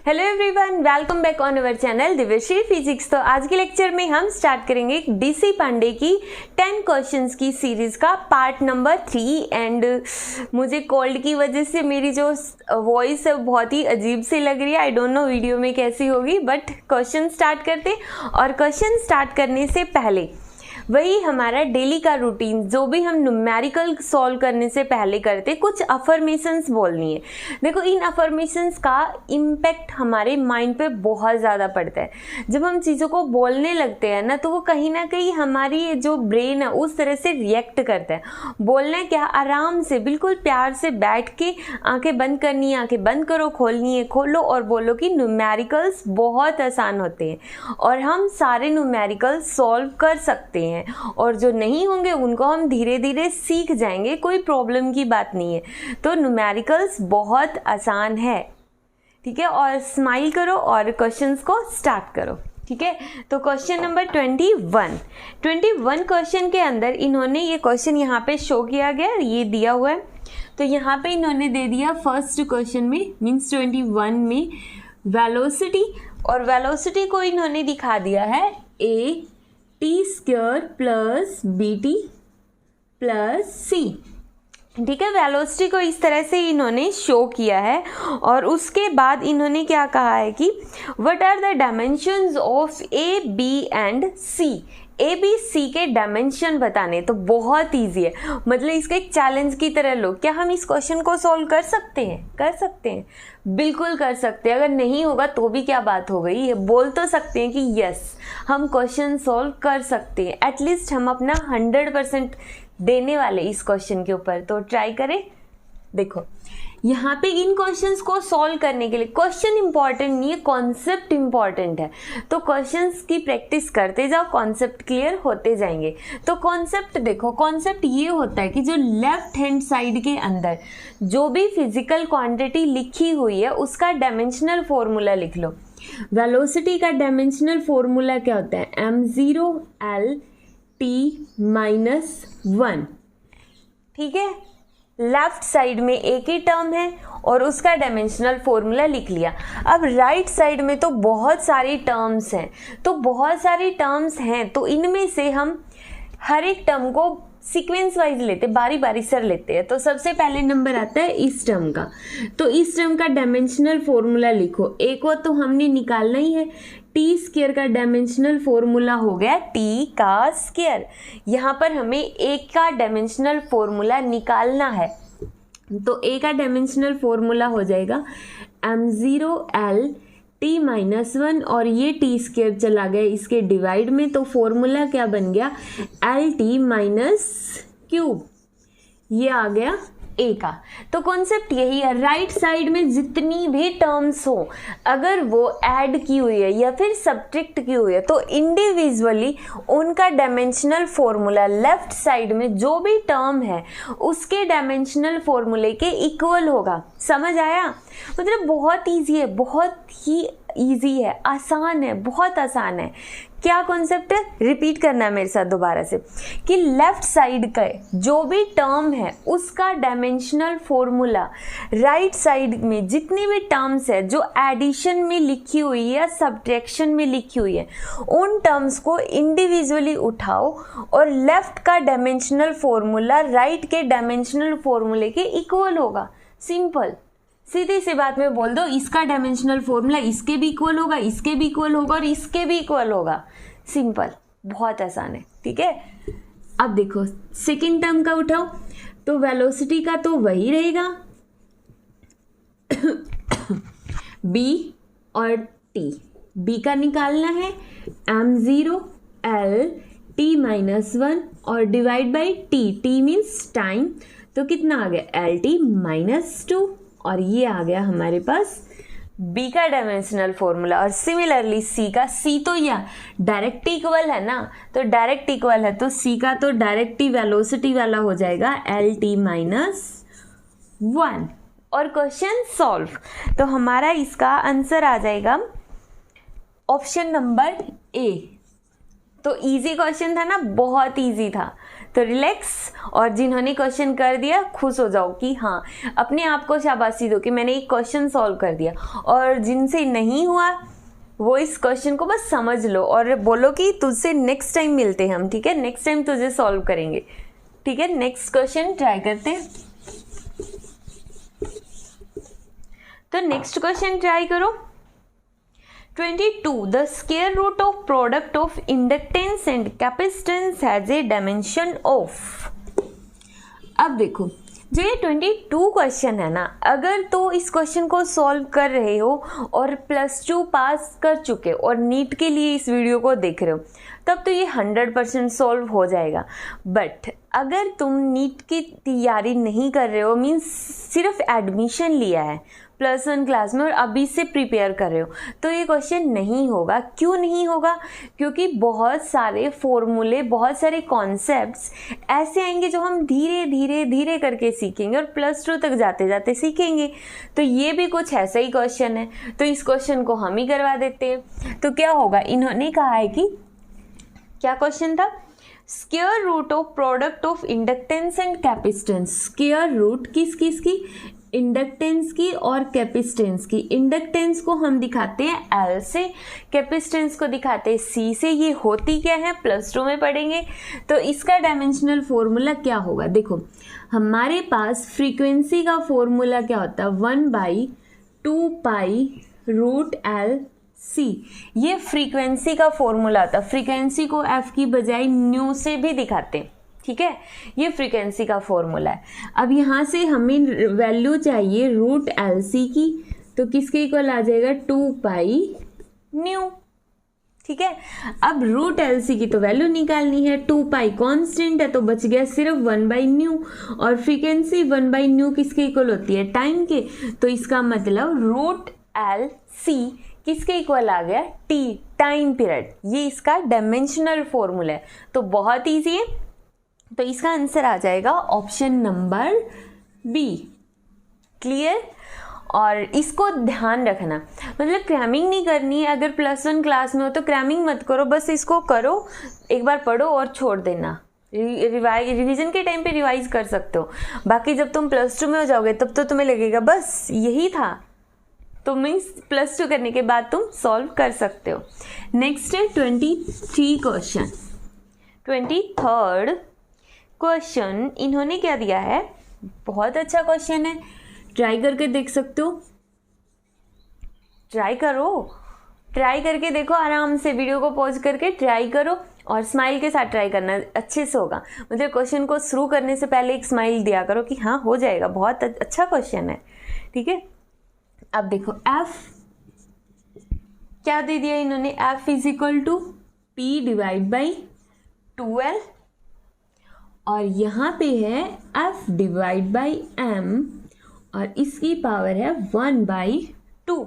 Hello everyone, welcome back on our channel Divyashri physics. तो आज के लेक्चर में हम स्टार्ट करेंगे डीसी पांडे की 10 क्वेश्चंस की सीरीज का पार्ट नंबर 3। एंड मुझे कोल्ड की वजह से मेरी जो वॉइस है बहुत ही अजीब सी लग रही है। आई डोंट नो वीडियो में कैसी होगी, बट क्वेश्चन स्टार्ट करते। और क्वेश्चन स्टार्ट करने से पहले वही हमारा डेली का रूटीन, जो भी हम न्यूमेरिकल सॉल्व करने से पहले करते, कुछ अफर्मेशंस बोलनी है। देखो, इन अफर्मेशंस का इम्पैक्ट हमारे माइंड पे बहुत ज़्यादा पड़ता है। जब हम चीज़ों को बोलने लगते हैं ना, तो वो कहीं ना कहीं हमारी जो ब्रेन है उस तरह से रिएक्ट करता है। बोलना है क्या, आराम से बिल्कुल प्यार से बैठ के आंखें बंद करनी है, आंखें बंद करो, खोलनी है खोलो, और बोलो कि न्यूमेरिकल्स बहुत आसान होते हैं और हम सारे न्यूमेरिकल्स सॉल्व कर सकते हैं। और जो नहीं होंगे उनको हम धीरे धीरे सीख जाएंगे, कोई प्रॉब्लम की बात नहीं है। तो न्यूमेरिकल्स बहुत आसान है, ठीक है। और स्माइल करो और क्वेश्चंस को स्टार्ट करो, ठीक है। तो क्वेश्चन नंबर 21 क्वेश्चन के अंदर इन्होंने ये क्वेश्चन यहाँ पे शो किया गया, ये दिया हुआ है। तो यहाँ पे इन्होंने दे दिया फर्स्ट क्वेश्चन में, मीन्स 21 में वेलोसिटी, और वेलोसिटी को इन्होंने दिखा दिया है a T square plus B T plus C, ठीक है। वेलोसिटी को इस तरह से इन्होंने शो किया है। और उसके बाद इन्होंने क्या कहा है कि what are the dimensions of A B and C. A B C के डायमेंशन बताने, तो बहुत ईजी है, मतलब इसको एक चैलेंज की तरह लो। क्या हम इस क्वेश्चन को सॉल्व कर सकते हैं? कर सकते हैं, बिल्कुल कर सकते हैं। अगर नहीं होगा तो भी क्या बात हो गई, ये बोल तो सकते हैं कि यस हम क्वेश्चन सॉल्व कर सकते हैं। एटलीस्ट हम अपना 100% देने वाले इस क्वेश्चन के ऊपर, तो ट्राई करें। देखो यहाँ पे इन क्वेश्चंस को सॉल्व करने के लिए क्वेश्चन इंपॉर्टेंट नहीं है, कॉन्सेप्ट इंपॉर्टेंट है। तो क्वेश्चंस की प्रैक्टिस करते जाओ, कॉन्सेप्ट क्लियर होते जाएंगे। तो कॉन्सेप्ट देखो, कॉन्सेप्ट ये होता है कि जो लेफ्ट हैंड साइड के अंदर जो भी फिजिकल क्वांटिटी लिखी हुई है उसका डायमेंशनल फॉर्मूला लिख लो। वेलोसिटी का डायमेंशनल फॉर्मूला क्या होता है? m0 l t-1, ठीक है। लेफ्ट साइड में एक ही टर्म है और उसका डायमेंशनल फॉर्मूला लिख लिया। अब राइट साइड में तो बहुत सारी टर्म्स हैं, तो बहुत सारी टर्म्स हैं, तो इनमें से हम हर एक टर्म को सीक्वेंस वाइज लेते, बारी बारी से लेते हैं। तो सबसे पहले नंबर आता है इस टर्म का, तो इस टर्म का डायमेंशनल फॉर्मूला लिखो। एक को तो हमने निकालना ही है, टी स्क्वायर का डायमेंशनल फॉर्मूला हो गया टी का स्क्वायर। यहाँ पर हमें एक का डायमेंशनल फॉर्मूला निकालना है, तो ए का डायमेंशनल फॉर्मूला हो जाएगा m0 l t-1, और ये टी स्क्वायर चला गया इसके डिवाइड में, तो फॉर्मूला क्या बन गया l t-3, ये आ गया ए का। तो कॉन्सेप्ट यही है, राइट साइड में जितनी भी टर्म्स हो, अगर वो ऐड की हुई है या फिर सब्ट्रैक्ट की हुई है, तो इंडिविजुअली उनका डायमेंशनल फॉर्मूला लेफ्ट साइड में जो भी टर्म है उसके डायमेंशनल फॉर्मूले के इक्वल होगा। समझ आया? मतलब बहुत ईजी है, बहुत ही ईजी है, आसान है, बहुत आसान है। क्या कॉन्सेप्ट है, रिपीट करना है मेरे साथ दोबारा से, कि लेफ्ट साइड का जो भी टर्म है उसका डायमेंशनल फॉर्मूला राइट साइड में जितनी भी टर्म्स है जो एडिशन में लिखी हुई है या सब्ट्रैक्शन में लिखी हुई है, उन टर्म्स को इंडिविजुअली उठाओ और लेफ्ट का डायमेंशनल फॉर्मूला राइट के डायमेंशनल फॉर्मूले के इक्वल होगा। सिंपल, सीधी सी बात में बोल दो, इसका डायमेंशनल फॉर्मूला इसके भी इक्वल होगा, इसके भी इक्वल होगा और इसके भी इक्वल होगा। सिंपल, बहुत आसान है, ठीक है। अब देखो सेकंड टर्म का उठाओ, तो वेलोसिटी का तो वही रहेगा b और t। b का निकालना है m0 l t-1 और divide by t means time, तो कितना आ गया l t-2, और ये आ गया हमारे पास b का डायमेंशनल फॉर्मूला। और सिमिलरली c का, c तो यह डायरेक्ट इक्वल है ना, तो डायरेक्ट इक्वल है, तो c का तो डायरेक्ट ही वेलोसिटी वाला हो जाएगा l t-1। और क्वेश्चन सॉल्व, तो हमारा इसका आंसर आ जाएगा ऑप्शन नंबर ए। तो इजी क्वेश्चन था ना, बहुत इजी था। तो रिलैक्स, और जिन्होंने क्वेश्चन कर दिया खुश हो जाओ कि हाँ, अपने आप को शाबाशी दो कि मैंने एक क्वेश्चन सॉल्व कर दिया। और जिनसे नहीं हुआ वो इस क्वेश्चन को बस समझ लो और बोलो कि तुझसे नेक्स्ट टाइम मिलते हैं हम, ठीक है, नेक्स्ट टाइम तुझे सॉल्व करेंगे, ठीक है। नेक्स्ट क्वेश्चन ट्राई करते हैं। तो नेक्स्ट क्वेश्चन ट्राई करो। 22. The square root of product of inductance and capacitance has a dimension of। अब देखो जो ये 22 क्वेश्चन है ना, अगर तो इस क्वेश्चन को सॉल्व कर रहे हो और +2 पास कर चुके और नीट के लिए इस वीडियो को देख रहे हो, तब तो ये 100% सॉल्व हो जाएगा। बट अगर तुम नीट की तैयारी नहीं कर रहे हो, मीन्स सिर्फ एडमिशन लिया है +1 क्लास में और अभी से प्रिपेयर कर रहे हो, तो ये क्वेश्चन नहीं होगा। क्यों नहीं होगा? क्योंकि बहुत सारे फॉर्मूले, बहुत सारे कॉन्सेप्ट्स ऐसे आएंगे जो हम धीरे धीरे धीरे करके सीखेंगे और +2 तक जाते जाते सीखेंगे। तो ये भी कुछ ऐसा ही क्वेश्चन है, तो इस क्वेश्चन को हम ही करवा देते हैं। तो क्या होगा, इन्होंने कहा है कि क्या क्वेश्चन था, square root of product of inductance and capacitance. Square root किस किस की? इंडक्टेंस की और कैपेसिटेंस की। इंडक्टेंस को हम दिखाते हैं L से, कैपेसिटेंस को दिखाते हैं C से। ये होती क्या है +2 में पढ़ेंगे। तो इसका डायमेंशनल फॉर्मूला क्या होगा? देखो हमारे पास फ्रीक्वेंसी का फॉर्मूला क्या होता है, 1/2 पाई रूट LC। ये फ्रीक्वेंसी का फॉर्मूला होता है। फ्रीक्वेंसी को F की बजाय न्यू से भी दिखाते हैं, ठीक है, ये फ्रीक्वेंसी का फॉर्मूला है। अब यहाँ से हमें वैल्यू चाहिए रूट LC की, तो किसके इक्वल आ जाएगा, 2 पाई न्यू, ठीक है। अब रूट LC की तो वैल्यू निकालनी है, 2 पाई कॉन्स्टेंट है तो बच गया सिर्फ 1/न्यू, और फ्रीक्वेंसी 1/न्यू किसके इक्वल होती है, टाइम के। तो इसका मतलब रूट LC किसके इक्वल आ गया, T, टाइम पीरियड। ये इसका डायमेंशनल फॉर्मूला है, तो बहुत ईजी है। तो इसका आंसर आ जाएगा ऑप्शन नंबर B। क्लियर? और इसको ध्यान रखना, मतलब क्रैमिंग नहीं करनी है। अगर +1 क्लास में हो तो क्रैमिंग मत करो, बस इसको करो, एक बार पढ़ो और छोड़ देना। रिवीजन के टाइम पे रिवाइज कर सकते हो। बाकी जब तुम +2 में हो जाओगे तब तो तुम्हें लगेगा बस यही था, तो मीन्स +2 करने के बाद तुम सॉल्व कर सकते हो। नेक्स्ट है 23 क्वेश्चन। 23rd क्वेश्चन इन्होंने क्या दिया है, बहुत अच्छा क्वेश्चन है, ट्राई करके देख सकते हो। ट्राई करो, ट्राई करके देखो, आराम से वीडियो को पॉज करके ट्राई करो और स्माइल के साथ ट्राई करना, अच्छे से होगा। मतलब क्वेश्चन को शुरू करने से पहले एक स्माइल दिया करो कि हाँ हो जाएगा, बहुत अच्छा क्वेश्चन है, ठीक है। अब देखो F क्या दे दिया इन्होंने, F = P/2L, और यहाँ पे है F/m, और इसकी पावर है 1/2।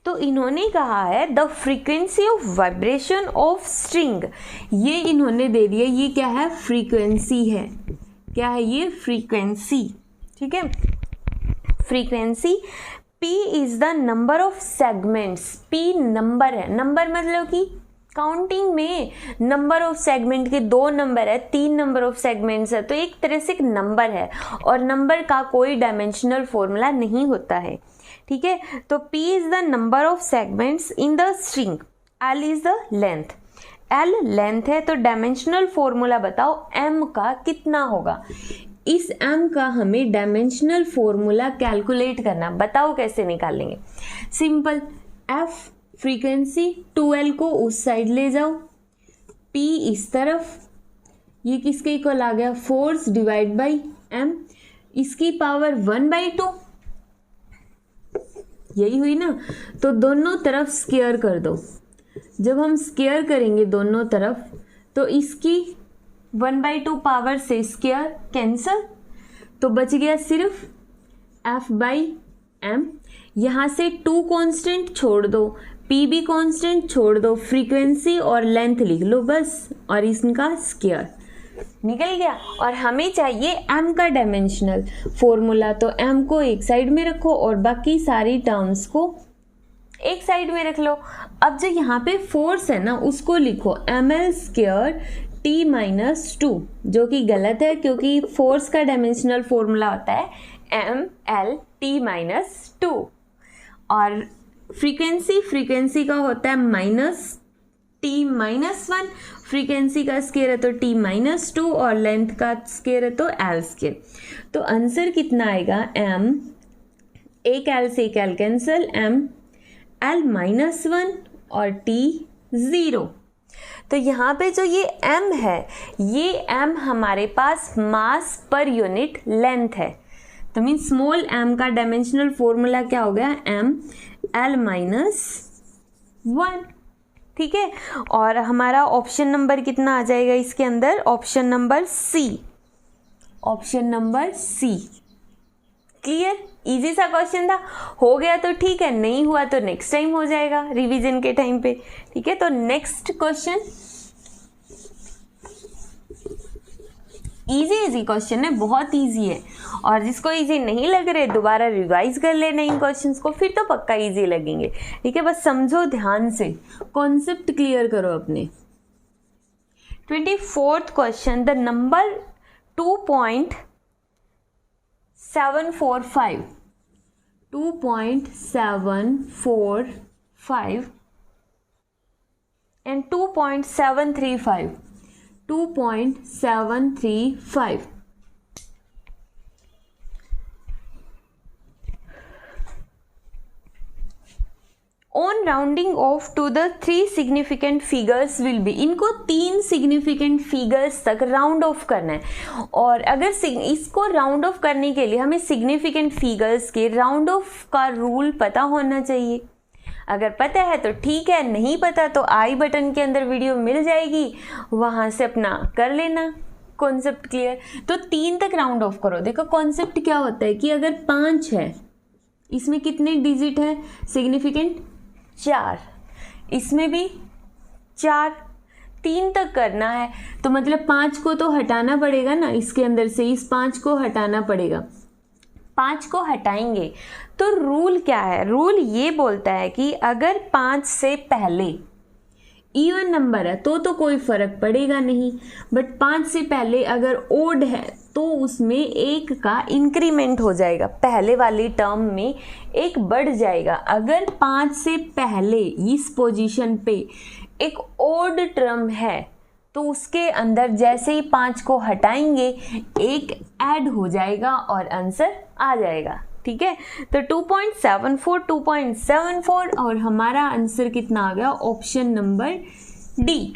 तो इन्होंने कहा है the frequency of vibration of string, ये इन्होंने दे दिया, ये क्या है, फ्रीक्वेंसी है। क्या है ये, फ्रीक्वेंसी, ठीक है। Frequency P is the number of segments. P number है, नंबर मतलब कि काउंटिंग में नंबर ऑफ सेगमेंट के 2 नंबर है, 3 नंबर ऑफ सेगमेंट्स है, तो एक तरह से एक नंबर है, और नंबर का कोई डायमेंशनल फॉर्मूला नहीं होता है, ठीक है। तो P is the number of segments in the string, L is the length. L length है, तो डायमेंशनल फॉर्मूला बताओ M का कितना होगा। इस M का हमें डायमेंशनल फॉर्मूला कैलकुलेट करना, बताओ कैसे निकालेंगे। सिंपल, F फ्रीक्वेंसी 2L को उस साइड ले जाओ, P इस तरफ, ये किसके इक्वल आ गया, फोर्स डिवाइड बाई M, इसकी पावर 1/2, यही हुई ना। तो दोनों तरफ स्क्वायर कर दो। जब हम स्क्वायर करेंगे दोनों तरफ, तो इसकी 1/2 पावर से स्क्वायर कैंसल, तो बच गया सिर्फ F/m। यहाँ से 2 कांस्टेंट छोड़ दो, P भी कांस्टेंट छोड़ दो, फ्रीक्वेंसी और लेंथ लिख लो बस, और इसका स्क्वायर निकल गया। और हमें चाहिए M का डायमेंशनल फॉर्मूला, तो M को एक साइड में रखो और बाकी सारी टर्म्स को एक साइड में रख लो। अब जो यहाँ पे फोर्स है ना, उसको लिखो ml² t माइनस टू, जो कि गलत है क्योंकि फोर्स का डायमेंशनल फॉर्मूला होता है ml माइनस टू, और फ्रीक्वेंसी का होता है minus t minus one, frequency का स्केयर है तो t माइनस टू और लेंथ का स्केयर है तो l स्केयर। तो आंसर कितना आएगा m, एक l से एक l cancel, m l minus one और t ज़ीरो। तो यहाँ पे जो ये m है, ये m हमारे पास मास पर यूनिट लेंथ है। तो मीन स्मॉल m का डायमेंशनल फॉर्मूला क्या हो गया, m l माइनस वन। ठीक है, और हमारा ऑप्शन नंबर कितना आ जाएगा इसके अंदर, option number C, option number C. Clear, easy सा क्वेश्चन था, हो गया तो ठीक है, नहीं हुआ तो नेक्स्ट टाइम हो जाएगा रिवीजन के टाइम पे। ठीक है, तो नेक्स्ट क्वेश्चन इजी क्वेश्चन है, बहुत इजी है, और जिसको इजी नहीं लग रहे दोबारा रिवाइज कर लेना इन क्वेश्चंस को, फिर तो पक्का इजी लगेंगे। ठीक है, बस समझो ध्यान से, कॉन्सेप्ट क्लियर करो अपने। 24th question, the number 2.745 and 2.735 2.735 on rounding off to the three significant figures will be, इनको 3 significant figures तक राउंड ऑफ करना है, और अगर इसको राउंड ऑफ करने के लिए हमें significant figures के राउंड ऑफ का रूल पता होना चाहिए। अगर पता है तो ठीक है, नहीं पता तो आई बटन के अंदर वीडियो मिल जाएगी, वहां से अपना कर लेना कॉन्सेप्ट क्लियर। तो 3 तक राउंड ऑफ करो। देखो कॉन्सेप्ट क्या होता है कि अगर 5 है, इसमें कितने डिजिट है सिग्निफिकेंट, 4, इसमें भी 4, 3 तक करना है, तो मतलब 5 को तो हटाना पड़ेगा ना, इसके अंदर से इस 5 को हटाना पड़ेगा। 5 को हटाएंगे तो रूल क्या है, रूल ये बोलता है कि अगर 5 से पहले इवन नंबर है तो कोई फर्क पड़ेगा नहीं, बट 5 से पहले अगर ओड है तो उसमें 1 का इंक्रीमेंट हो जाएगा, पहले वाली टर्म में 1 बढ़ जाएगा। अगर 5 से पहले इस पोजीशन पे एक ओड टर्म है तो उसके अंदर जैसे ही 5 को हटाएंगे 1 ऐड हो जाएगा और आंसर आ जाएगा। ठीक है, तो 2.74 2.74 और हमारा आंसर कितना आ गया, ऑप्शन नंबर डी।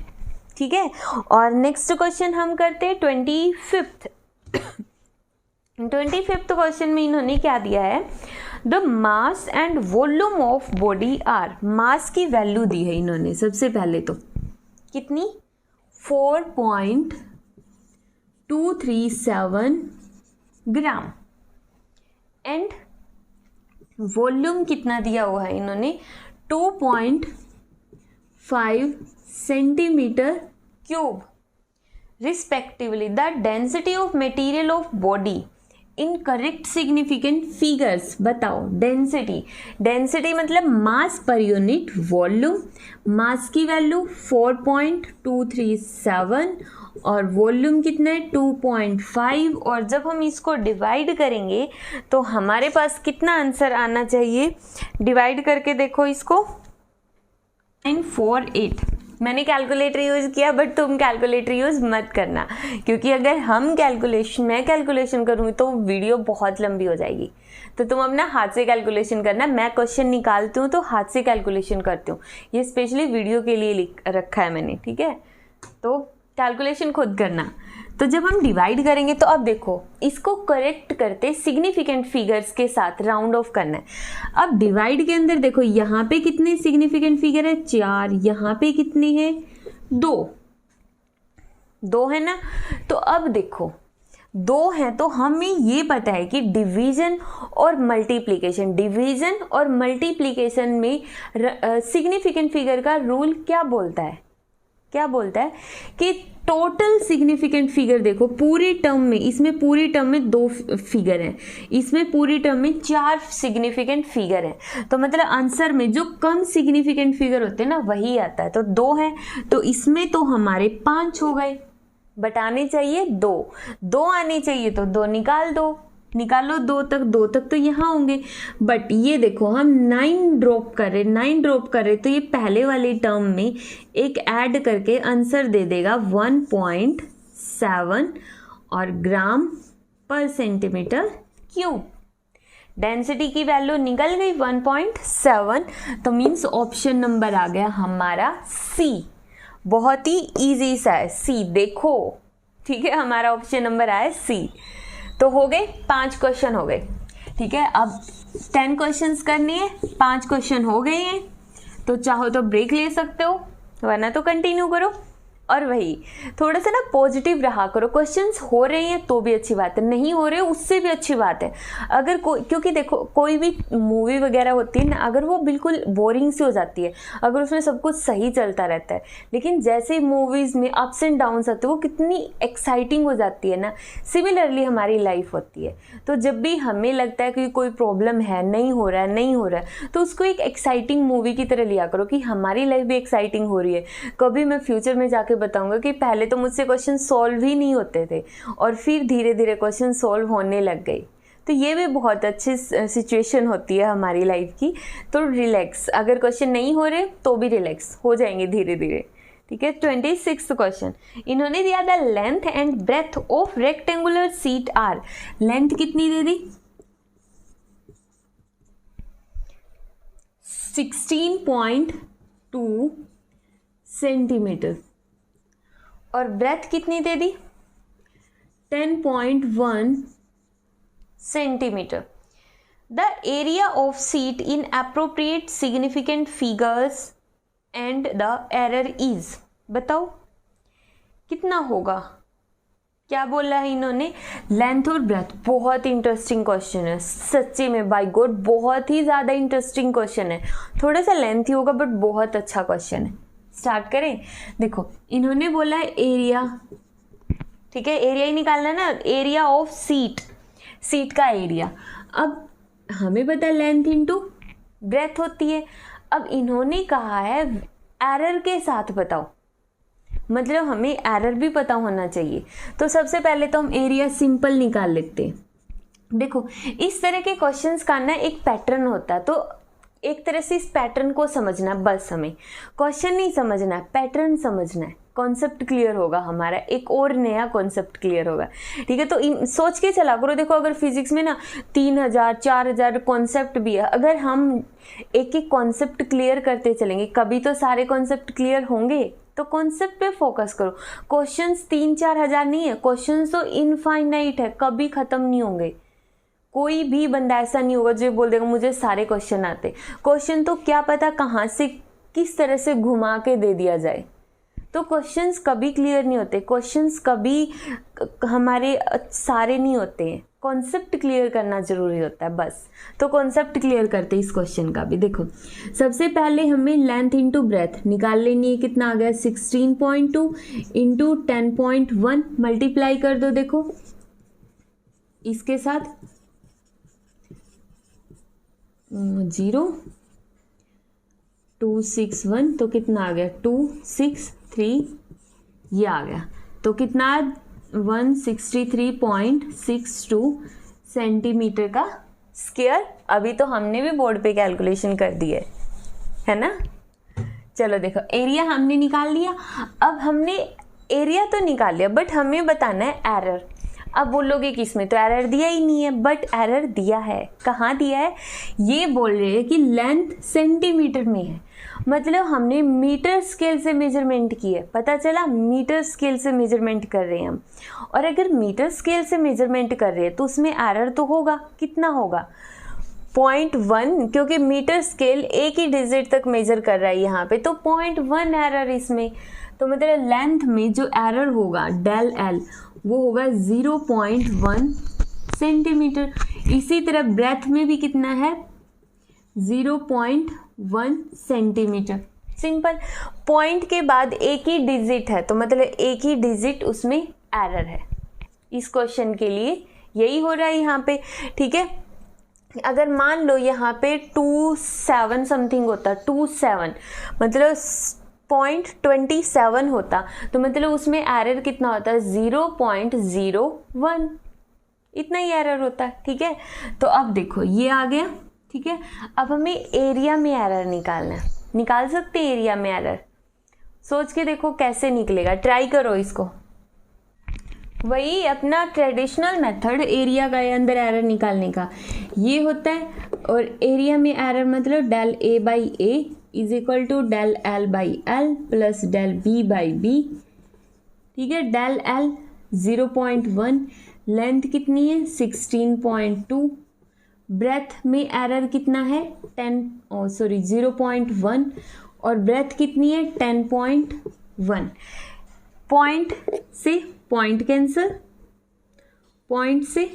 ठीक है, और नेक्स्ट क्वेश्चन हम करते हैं 25th 25th क्वेश्चन में इन्होंने क्या दिया है, the mass and volume of body are, mass की वैल्यू दी है इन्होंने सबसे पहले तो कितनी, 4.237 ग्राम, एंड वॉल्यूम कितना दिया हुआ है इन्होंने, 2.5 centimetre cube respectively. The density of material of body in correct significant figures, बताओ डेंसिटी मतलब मास पर यूनिट वॉल्यूम, मास की वैल्यू 4.237 और वॉल्यूम कितना है 2.5, और जब हम इसको डिवाइड करेंगे तो हमारे पास कितना आंसर आना चाहिए, डिवाइड करके देखो इसको 948। मैंने कैलकुलेटर यूज़ किया बट तुम कैलकुलेटर यूज़ मत करना, क्योंकि अगर मैं कैलकुलेशन करूँगी तो वीडियो बहुत लंबी हो जाएगी। तो तुम अपना हाथ से कैलकुलेशन करना, मैं क्वेश्चन निकालती हूँ तो हाथ से कैलकुलेशन करती हूँ, ये स्पेशली वीडियो के लिए रखा है मैंने। ठीक है, तो कैलकुलेशन खुद करना। तो जब हम डिवाइड करेंगे तो अब देखो इसको करेक्ट करते सिग्निफिकेंट फिगर्स के साथ राउंड ऑफ करना है। अब डिवाइड के अंदर देखो यहाँ पे कितने सिग्निफिकेंट फिगर है, 4, यहाँ पे कितने हैं, 2 है ना। तो अब देखो 2 हैं तो हमें ये पता है कि डिवीजन और मल्टीप्लिकेशन में सिग्निफिकेंट फिगर का रूल क्या बोलता है कि टोटल सिग्निफिकेंट फिगर देखो पूरी टर्म में, इसमें पूरी टर्म में 2 फिगर हैं, इसमें पूरी टर्म में 4 सिग्निफिकेंट फिगर हैं। तो मतलब आंसर में जो कम सिग्निफिकेंट फिगर होते हैं ना वही आता है। तो 2 है तो इसमें तो हमारे 5 हो गए, बट आने चाहिए 2 आने चाहिए तो 2 निकालो 2 तक तो यहाँ होंगे। बट ये देखो हम 9 ड्रॉप कर रहे तो ये पहले वाले टर्म में एक ऐड करके आंसर दे देगा 1.7 और ग्राम पर सेंटीमीटर क्यूब। डेंसिटी की वैल्यू निकल गई 1.7, तो मीन्स ऑप्शन नंबर आ गया हमारा सी। बहुत ही इजी सा है सी, देखो ठीक है, हमारा ऑप्शन नंबर आया सी। तो हो गए 5 क्वेश्चन हो गए, ठीक है। अब 10 क्वेश्चंस करनी है, 5 क्वेश्चन हो गए हैं, तो चाहो तो ब्रेक ले सकते हो वरना तो कंटिन्यू करो। और वही थोड़ा सा ना पॉजिटिव रहा करो, क्वेश्चंस हो रहे हैं तो भी अच्छी बात है, नहीं हो रहे उससे भी अच्छी बात है। अगर क्योंकि देखो कोई भी मूवी वगैरह होती है ना, अगर वो बिल्कुल बोरिंग सी हो जाती है, अगर उसमें सब कुछ सही चलता रहता है, लेकिन जैसे मूवीज़ में अप्स एंड डाउन्स आते हैं वो कितनी एक्साइटिंग हो जाती है ना, सिमिलरली हमारी लाइफ होती है। तो जब भी हमें लगता है कि कोई प्रॉब्लम है, नहीं हो रहा है, तो उसको एक एक्साइटिंग मूवी की तरह लिया करो कि हमारी लाइफ भी एक्साइटिंग हो रही है। कभी मैं फ्यूचर में जाके बताऊंगा कि पहले तो मुझसे क्वेश्चन सॉल्व ही नहीं होते थे और फिर धीरे धीरे क्वेश्चन सॉल्व होने लग गए। तो ये भी बहुत अच्छी सिचुएशन होती है हमारी लाइफ की। तो रिलैक्स, अगर क्वेश्चन नहीं हो रहे तो भी रिलैक्स हो जाएंगे धीरे धीरे, ठीक है। 26 क्वेश्चन इन्होंने दिया the length and breadth of rectangular sheet are. Length कितनी दे दी 16.2 सेंटीमीटर और ब्रेथ कितनी दे दी 10.1 centimetre. The area of sheet in appropriate significant figures and the error is. बताओ कितना होगा, क्या बोला है इन्होंने, लेंथ और ब्रेथ। बहुत इंटरेस्टिंग क्वेश्चन है सच्ची में, बाय गॉड बहुत ही ज़्यादा इंटरेस्टिंग क्वेश्चन है। थोड़ा सा लेंथी होगा बट बहुत अच्छा क्वेश्चन है। स्टार्ट करें। देखो इन्होंने बोला है एरिया, ठीक है, एरिया ही निकालना ना, एरिया ऑफ सीट का एरिया। अब हमें पता है लेंथ इंटू ब्रेथ होती है। अब इन्होंने कहा है एरर के साथ बताओ, मतलब हमें एरर भी पता होना चाहिए। तो सबसे पहले तो हम एरिया सिंपल निकाल लेते हैं। देखो इस तरह के क्वेश्चंस का ना एक पैटर्न होता है, तो एक तरह से इस पैटर्न को समझना है बस, हमें क्वेश्चन नहीं समझना है, पैटर्न समझना है, कॉन्सेप्ट क्लियर होगा हमारा, एक और नया कॉन्सेप्ट क्लियर होगा, ठीक है। तो सोच के चला करो। देखो अगर फिजिक्स में ना 3000 4000 कॉन्सेप्ट भी है, अगर हम एक एक कॉन्सेप्ट क्लियर करते चलेंगे कभी तो सारे कॉन्सेप्ट क्लियर होंगे। तो कॉन्सेप्ट पे फोकस करो। क्वेश्चंस 3-4 हज़ार नहीं है, क्वेश्चंस तो इनफाइनाइट है, कभी खत्म नहीं होंगे। कोई भी बंदा ऐसा नहीं होगा जो बोल देगा मुझे सारे क्वेश्चन आते। क्वेश्चन तो क्या पता कहाँ से किस तरह से घुमा के दे दिया जाए। तो क्वेश्चंस कभी क्लियर नहीं होते, क्वेश्चंस कभी हमारे सारे नहीं होते हैं। कॉन्सेप्ट क्लियर करना जरूरी होता है बस। तो कॉन्सेप्ट क्लियर करते इस क्वेश्चन का भी। देखो सबसे पहले हमें लेंथ इंटू ब्रेथ निकाल लेनी है। कितना आ गया 16.2 इंटू 10.1 मल्टीप्लाई कर दो। देखो इसके साथ 0.261 तो कितना आ गया 263 ये आ गया। तो कितना 163.62 सेंटीमीटर का स्क्वायर। अभी तो हमने भी बोर्ड पे कैलकुलेशन कर दी है ना। चलो देखो एरिया हमने निकाल लिया। अब हमने एरिया तो निकाल लिया बट हमें बताना है एरर। अब बोलोगे कि इसमें तो एरर दिया ही नहीं है, बट एरर दिया है। कहाँ दिया है, ये बोल रहे हैं कि लेंथ सेंटीमीटर में है, मतलब हमने मीटर स्केल से मेजरमेंट की है। पता चला मीटर स्केल से मेजरमेंट कर रहे हैं हम। और अगर मीटर स्केल से मेजरमेंट कर रहे हैं तो उसमें एरर तो होगा। कितना होगा 0.1, क्योंकि मीटर स्केल एक ही डिजिट तक मेजर कर रहा है यहाँ पे, तो 0.1 एरर इसमें। तो मतलब लेंथ में जो एरर होगा डेल एल वो होगा 0.1 सेंटीमीटर। इसी तरह ब्रेथ में भी कितना है 0.1 सेंटीमीटर। सिंपल, पॉइंट के बाद एक ही डिजिट है तो मतलब एक ही डिजिट उसमें एरर है। इस क्वेश्चन के लिए यही हो रहा है यहाँ पे, ठीक है। अगर मान लो यहाँ पे 27 समथिंग होता, 27 मतलब 0.27 होता तो मतलब उसमें एरर कितना होता है 0.01, इतना ही एरर होता है। ठीक है, तो अब देखो ये आ गया। ठीक है, अब हमें एरिया में एरर निकालना है। निकाल सकते हैं एरिया में एरर? सोच के देखो कैसे निकलेगा, ट्राई करो इसको। वही अपना ट्रेडिशनल मेथड एरिया का अंदर एरर निकालने का ये होता है। और एरिया में एरर मतलब del A by A is equal to del L by L plus del B by B. ठीक है, डेल एल 0.1, लेंथ कितनी है 16.2, ब्रेथ में एरर कितना है 0.1 और ब्रेथ कितनी है 10.1। पॉइंट से पॉइंट कैंसल, पॉइंट से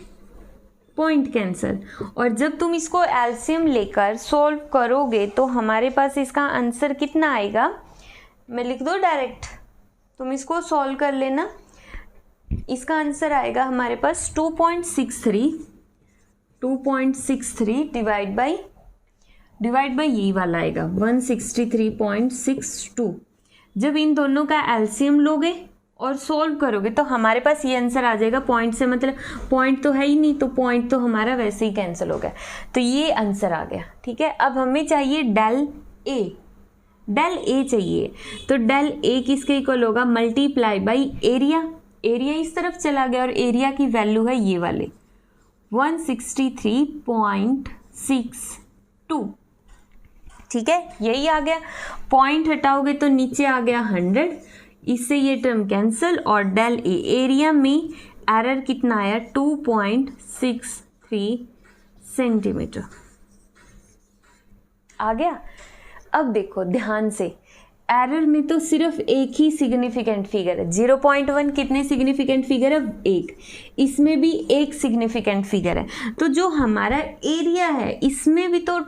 पॉइंट कैंसल, और जब तुम इसको एलसीएम लेकर सॉल्व करोगे तो हमारे पास इसका आंसर कितना आएगा, मैं लिख दो डायरेक्ट, तुम इसको सॉल्व कर लेना। इसका आंसर आएगा हमारे पास 2.63 डिवाइड बाई यही वाला आएगा 163.62। जब इन दोनों का एलसीएम लोगे और सॉल्व करोगे तो हमारे पास ये आंसर आ जाएगा। पॉइंट से मतलब पॉइंट तो है ही नहीं, तो पॉइंट तो हमारा वैसे ही कैंसिल हो गया, तो ये आंसर आ गया। ठीक है, अब हमें चाहिए डेल ए चाहिए, तो डेल ए किसके इक्वल होगा मल्टीप्लाई बाई एरिया। एरिया इस तरफ चला गया और एरिया की वैल्यू है ये वाले 163.62। ठीक है, यही आ गया। पॉइंट हटाओगे तो नीचे आ गया 100, इससे ये टर्म कैंसिल, और डेल ए एरिया में एरर कितना आया 2.63 सेंटीमीटर आ गया। अब देखो ध्यान से, एरर में तो सिर्फ एक ही सिग्निफिकेंट फिगर है, 0.1 कितने सिग्निफिकेंट फिगर है, एक। इसमें भी एक सिग्निफिकेंट फिगर है, तो जो हमारा एरिया है इसमें भी तो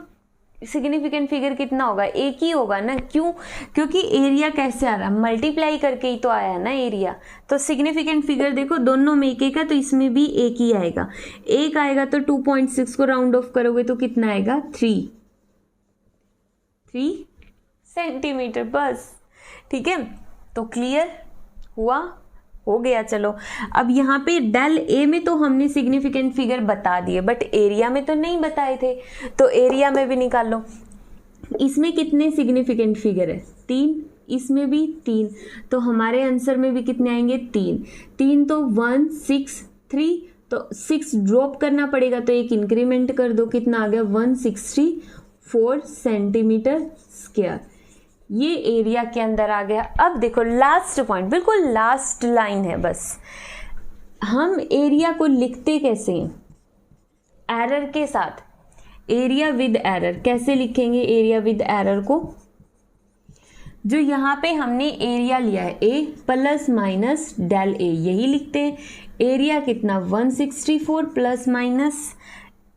सिग्निफिकेंट फिगर कितना होगा, एक ही होगा ना। क्यों? क्योंकि एरिया कैसे आ रहा, मल्टीप्लाई करके ही तो आया ना एरिया। तो सिग्निफिकेंट फिगर देखो दोनों में एक है, तो इसमें भी एक ही आएगा। एक आएगा तो 2.6 को राउंड ऑफ करोगे तो कितना आएगा 3 सेंटीमीटर बस। ठीक है, तो क्लियर हुआ, हो गया। चलो अब यहाँ पे डेल ए में तो हमने सिग्निफिकेंट फिगर बता दिए, बट एरिया में तो नहीं बताए थे, तो एरिया में भी निकाल लो। इसमें कितने सिग्निफिकेंट फिगर है 3, इसमें भी 3, तो हमारे आंसर में भी कितने आएंगे 3 तो 163, तो 6 ड्रॉप करना पड़ेगा, तो एक इंक्रीमेंट कर दो, कितना आ गया 164 सेंटीमीटर स्क्वायर। ये एरिया के अंदर आ गया। अब देखो लास्ट पॉइंट, बिल्कुल लास्ट लाइन है बस। हम एरिया को लिखते कैसे हैं, एरर के साथ, एरिया विद एरर। कैसे लिखेंगे एरिया विद एरर को, जो यहाँ पे हमने एरिया लिया है ए प्लस माइनस डेल ए, यही लिखते हैं। एरिया कितना 164 plus minus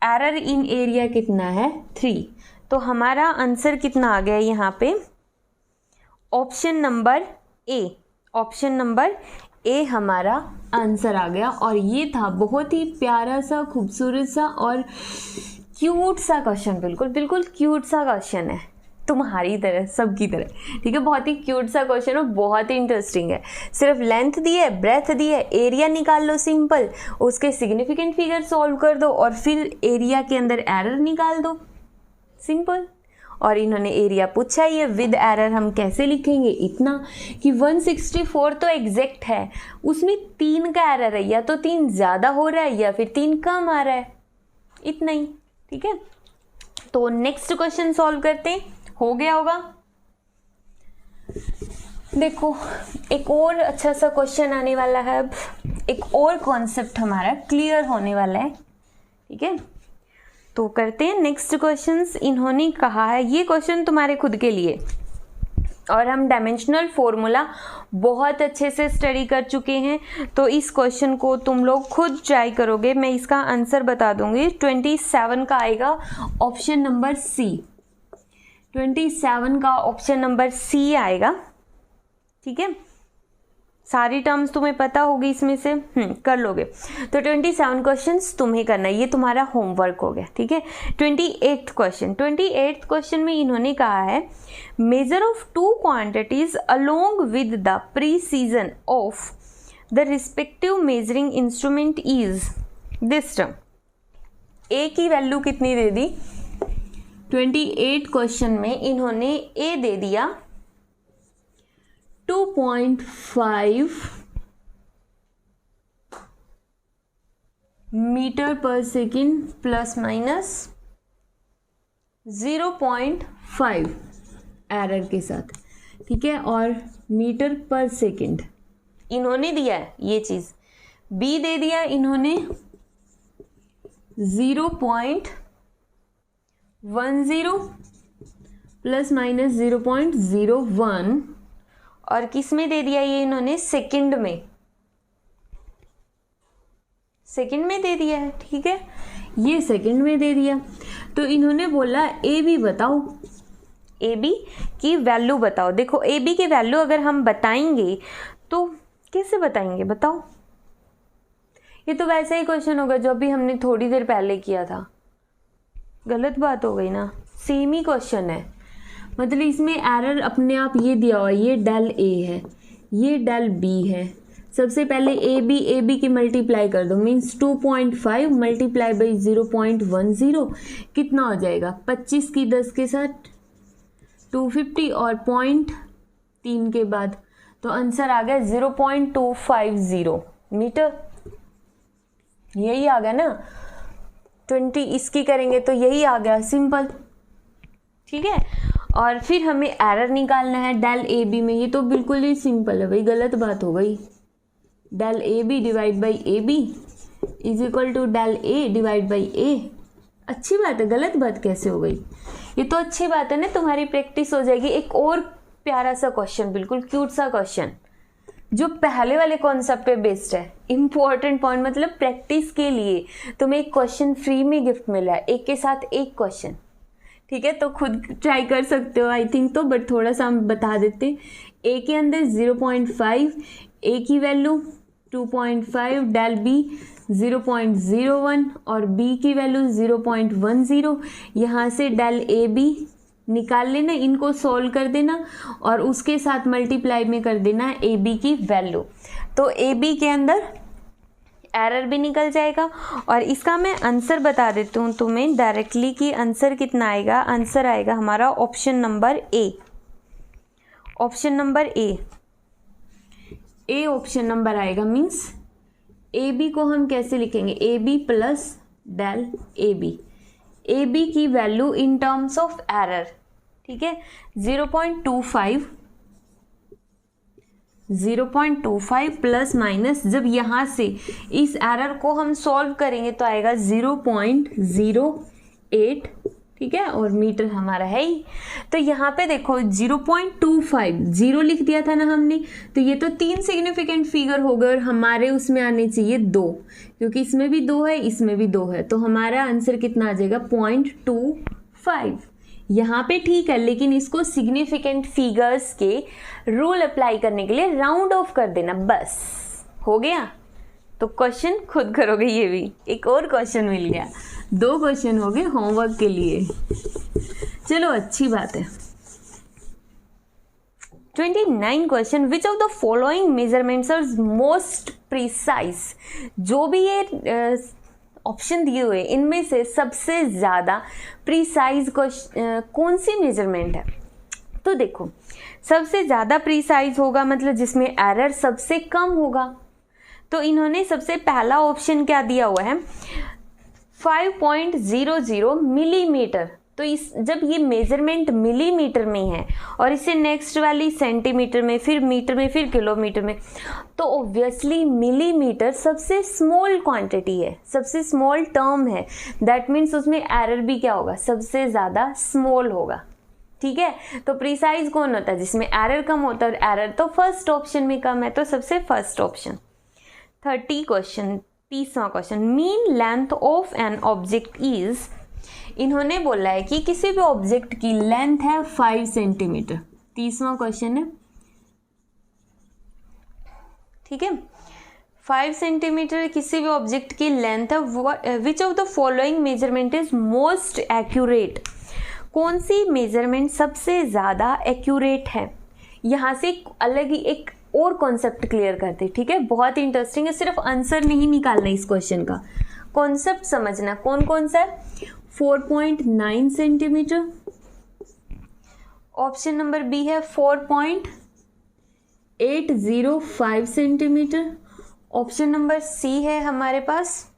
error in area कितना है 3, तो हमारा आंसर कितना आ गया यहाँ पे ऑप्शन नंबर ए हमारा आंसर आ गया। और ये था बहुत ही प्यारा सा, खूबसूरत सा और क्यूट सा क्वेश्चन, बिल्कुल क्यूट सा क्वेश्चन है, तुम्हारी तरह, सबकी तरह। ठीक है, बहुत ही क्यूट सा क्वेश्चन और बहुत ही इंटरेस्टिंग है। सिर्फ लेंथ दी है, ब्रेथ दी है, एरिया निकाल लो सिंपल, उसके सिग्निफिकेंट फिगर सॉल्व कर दो और फिर एरिया के अंदर एरर निकाल दो, सिंपल। और इन्होंने एरिया पूछा ही है, विद एरर हम कैसे लिखेंगे, इतना कि 164 तो एग्जैक्ट है, उसमें 3 का एरर है, या तो 3 ज़्यादा हो रहा है या फिर 3 कम आ रहा है, इतना ही। ठीक है, तो नेक्स्ट क्वेश्चन सॉल्व करते हैं, हो गया होगा। देखो एक और अच्छा सा क्वेश्चन आने वाला है, अब एक और कॉन्सेप्ट हमारा क्लियर होने वाला है। ठीक है, तो करते हैं नेक्स्ट क्वेश्चंस। इन्होंने कहा है, ये क्वेश्चन तुम्हारे खुद के लिए, और हम डायमेंशनल फॉर्मूला बहुत अच्छे से स्टडी कर चुके हैं, तो इस क्वेश्चन को तुम लोग खुद ट्राई करोगे। मैं इसका आंसर बता दूंगी, 27 का आएगा ऑप्शन नंबर सी, 27 का ऑप्शन नंबर सी आएगा। ठीक है, सारी टर्म्स तुम्हें पता होगी इसमें से, कर लोगे। तो 27 क्वेश्चंस तुम्हें करना है, ये तुम्हारा होमवर्क हो गया, ठीक है। 28th क्वेश्चन में इन्होंने कहा है measure of two quantities along with the precision of the respective measuring instrument is this term. A की वैल्यू कितनी दे दी? 28 क्वेश्चन में इन्होंने ए दे दिया 2.5 मीटर पर सेकेंड प्लस माइनस 0.5 एरर के साथ, ठीक है, और मीटर पर सेकेंड इन्होंने दिया है ये चीज। बी दे दिया इन्होंने 0.10 प्लस माइनस 0.01, और किस में दे दिया ये इन्होंने? सेकंड में दे दिया है, ठीक है, ये सेकंड में दे दिया। तो इन्होंने बोला ए बी बताओ, ए बी की वैल्यू बताओ। देखो ए बी की वैल्यू अगर हम बताएंगे तो कैसे बताएंगे बताओ? ये तो वैसा ही क्वेश्चन होगा जो अभी हमने थोड़ी देर पहले किया था। गलत बात हो गई ना, सेम ही क्वेश्चन है, मतलब इसमें एरर अपने आप ये दिया हुआ है, ये डेल ए है, ये डेल बी है। सबसे पहले ए बी की मल्टीप्लाई कर दो, मीन्स 2.5 मल्टीप्लाई बाई 0.10 कितना हो जाएगा? 25 की 10 के साथ 250 और 0.3 के बाद, तो आंसर आ गया 0.250 मीटर। यही आ गया ना, 20 इसकी करेंगे तो यही आ गया, सिंपल, ठीक है। और फिर हमें एरर निकालना है डेल ए बी में, ये तो बिल्कुल ही सिंपल है भाई, गलत बात हो गई। Del A B divide by A B is equal to del A divide by A. अच्छी बात है, गलत बात कैसे हो गई? ये तो अच्छी बात है ना, तुम्हारी प्रैक्टिस हो जाएगी। एक और प्यारा सा क्वेश्चन, बिल्कुल क्यूट सा क्वेश्चन जो पहले वाले कॉन्सेप्ट पे बेस्ड है। इंपॉर्टेंट पॉइंट, मतलब प्रैक्टिस के लिए तुम्हें एक क्वेश्चन फ्री में गिफ्ट मिला है, एक के साथ एक क्वेश्चन, ठीक है। तो खुद ट्राई कर सकते हो आई थिंक तो, बट थोड़ा सा हम बता देते। ए के अंदर 0.5, ए की वैल्यू 2.5, डेल बी 0.01 और बी की वैल्यू 0.10। यहाँ से डेल ए बी निकाल लेना, इनको सॉल्व कर देना और उसके साथ मल्टीप्लाई में कर देना ए बी की वैल्यू। तो ए बी के अंदर एरर भी निकल जाएगा। और इसका मैं आंसर बता देती हूँ तुम्हें डायरेक्टली कि आंसर कितना आएगा। आंसर आएगा हमारा option number A, option number A option number आएगा। मीन्स ए बी को हम कैसे लिखेंगे? A B plus del A B, A B की value in terms of error, ठीक है, 0.25 प्लस माइनस, जब यहाँ से इस एरर को हम सॉल्व करेंगे तो आएगा 0.08, ठीक है, और मीटर हमारा है ही। तो यहाँ पे देखो 0.25 जीरो लिख दिया था ना हमने, तो ये तो 3 सिग्निफिकेंट फिगर हो गए और हमारे उसमें आने चाहिए 2, क्योंकि इसमें भी 2 है, इसमें भी 2 है, तो हमारा आंसर कितना आ जाएगा? 0.25। यहाँ पे ठीक है, लेकिन इसको सिग्निफिकेंट फिगर्स के रूल अप्लाई करने के लिए राउंड ऑफ कर देना, बस हो गया। तो क्वेश्चन खुद करोगे। ये भी एक और क्वेश्चन मिल गया, 2 क्वेश्चन हो गए होमवर्क के लिए, चलो अच्छी बात है। 29 question, which of the following measurements are most precise. जो भी ये ऑप्शन दिए हुए इनमें से सबसे ज़्यादा प्रिसाइज कौन सी मेजरमेंट है? तो देखो सबसे ज़्यादा प्रिसाइज होगा मतलब जिसमें एरर सबसे कम होगा। तो इन्होंने सबसे पहला ऑप्शन क्या दिया हुआ है? 5.00 मिलीमीटर। तो इस जब ये मेजरमेंट मिलीमीटर में है और इसे नेक्स्ट वाली सेंटीमीटर में, फिर मीटर में, फिर किलोमीटर में, तो ऑब्वियसली मिलीमीटर सबसे स्मॉल क्वांटिटी है, सबसे स्मॉल टर्म है। दैट मीन्स उसमें एरर भी क्या होगा? सबसे ज़्यादा स्मॉल होगा, ठीक है। तो प्रिसाइज कौन होता है? जिसमें एरर कम होता है, और एरर तो फर्स्ट ऑप्शन में कम है, तो सबसे फर्स्ट ऑप्शन। 30 क्वेश्चन, 30वां question, mean length of an object is. इन्होंने बोला है कि किसी भी ऑब्जेक्ट की लेंथ है 5 सेंटीमीटर। 30वां क्वेश्चन है, ठीक है। 5 सेंटीमीटर किसी भी ऑब्जेक्ट की लेंथ है। विच of the following measurement is most accurate, कौन सी मेजरमेंट सबसे ज़्यादा एक्यूरेट है। यहाँ से अलग ही एक और कॉन्सेप्ट क्लियर करते, ठीक है, बहुत ही इंटरेस्टिंग है। सिर्फ आंसर नहीं निकालना इस क्वेश्चन का, कॉन्सेप्ट समझना। कौन कौन सा है? 4.9 सेंटीमीटर, ऑप्शन नंबर बी है 4.805 सेंटीमीटर, ऑप्शन नंबर सी है हमारे पास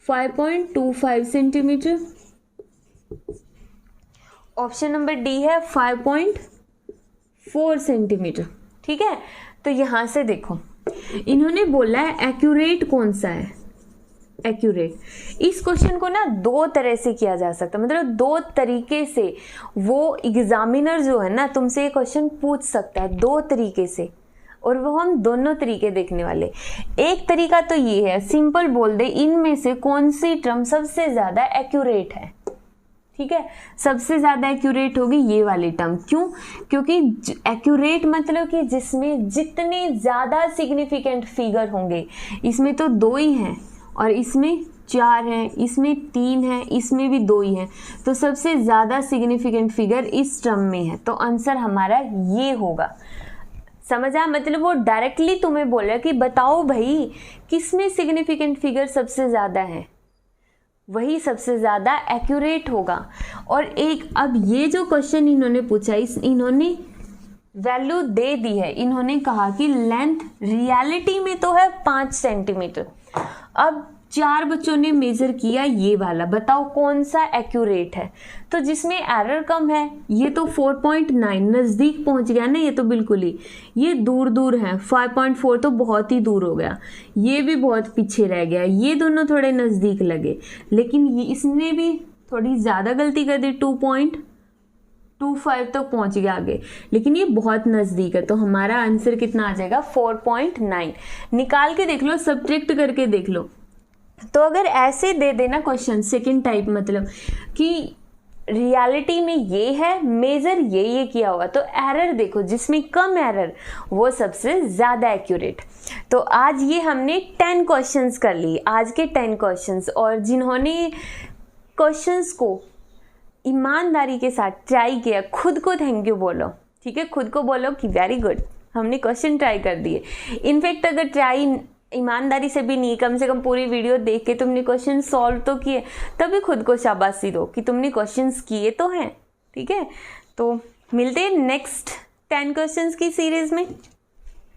5.25 सेंटीमीटर, ऑप्शन नंबर डी है 5.4 सेंटीमीटर। ठीक है, तो यहां से देखो इन्होंने बोला है एक्यूरेट कौन सा है। एक्यूरेट, इस क्वेश्चन को ना दो तरह से किया जा सकता है, मतलब दो तरीके से वो एग्जामिनर जो है ना तुमसे ये क्वेश्चन पूछ सकता है दो तरीके से, और वो हम दोनों तरीके देखने वाले। एक तरीका तो ये है सिंपल बोल दे इनमें से कौन सी टर्म सबसे ज्यादा एक्यूरेट है। ठीक है, सबसे ज्यादा एक्यूरेट होगी ये वाली टर्म। क्यों? क्योंकि एक्यूरेट मतलब कि जिसमें जितने ज्यादा सिग्निफिकेंट फिगर होंगे, इसमें तो 2 ही हैं और इसमें 4 हैं, इसमें 3 हैं, इसमें भी 2 ही हैं, तो सबसे ज्यादा सिग्निफिकेंट फिगर इस टर्म में है, तो आंसर हमारा ये होगा। समझ आया? मतलब वो डायरेक्टली तुम्हें बोला कि बताओ भाई किसमें सिग्निफिकेंट फिगर सबसे ज्यादा है, वही सबसे ज्यादा एक्यूरेट होगा। और एक अब ये जो क्वेश्चन इन्होंने पूछा, इन्होंने वैल्यू दे दी है, इन्होंने कहा कि लेंथ रियलिटी में तो है 5 सेंटीमीटर। अब 4 बच्चों ने मेजर किया ये वाला, बताओ कौन सा एक्यूरेट है। तो जिसमें एरर कम है ये तो 4.9 नज़दीक पहुंच गया ना, ये तो बिल्कुल ही, ये दूर दूर है। 5.4 तो बहुत ही दूर हो गया, ये भी बहुत पीछे रह गया, ये दोनों थोड़े नज़दीक लगे, लेकिन ये इसने भी थोड़ी ज़्यादा गलती कर दी, 2.25 तक पहुंच गया आगे, लेकिन ये बहुत नज़दीक है। तो हमारा आंसर कितना आ जाएगा? 4.9। निकाल के देख लो, सब्ट्रैक्ट करके देख लो। तो अगर ऐसे दे देना क्वेश्चन सेकंड टाइप, मतलब कि रियलिटी में ये है, मेजर ये किया हुआ, तो एरर देखो जिसमें कम एरर वो सबसे ज़्यादा एक्यूरेट। तो आज ये हमने 10 क्वेश्चंस कर लिए, आज के 10 क्वेश्चंस। और जिन्होंने क्वेश्चंस को ईमानदारी के साथ ट्राई किया, खुद को थैंक यू बोलो। ठीक है, खुद को बोलो कि वेरी गुड, हमने क्वेश्चन ट्राई कर दिए। इनफैक्ट अगर ट्राई ईमानदारी से भी नहीं, कम से कम पूरी वीडियो देख के तुमने क्वेश्चन सॉल्व तो किए, तभी खुद को शाबाशी दो कि तुमने क्वेश्चंस किए तो हैं। ठीक है, तो मिलते हैं नेक्स्ट 10 क्वेश्चंस की सीरीज में।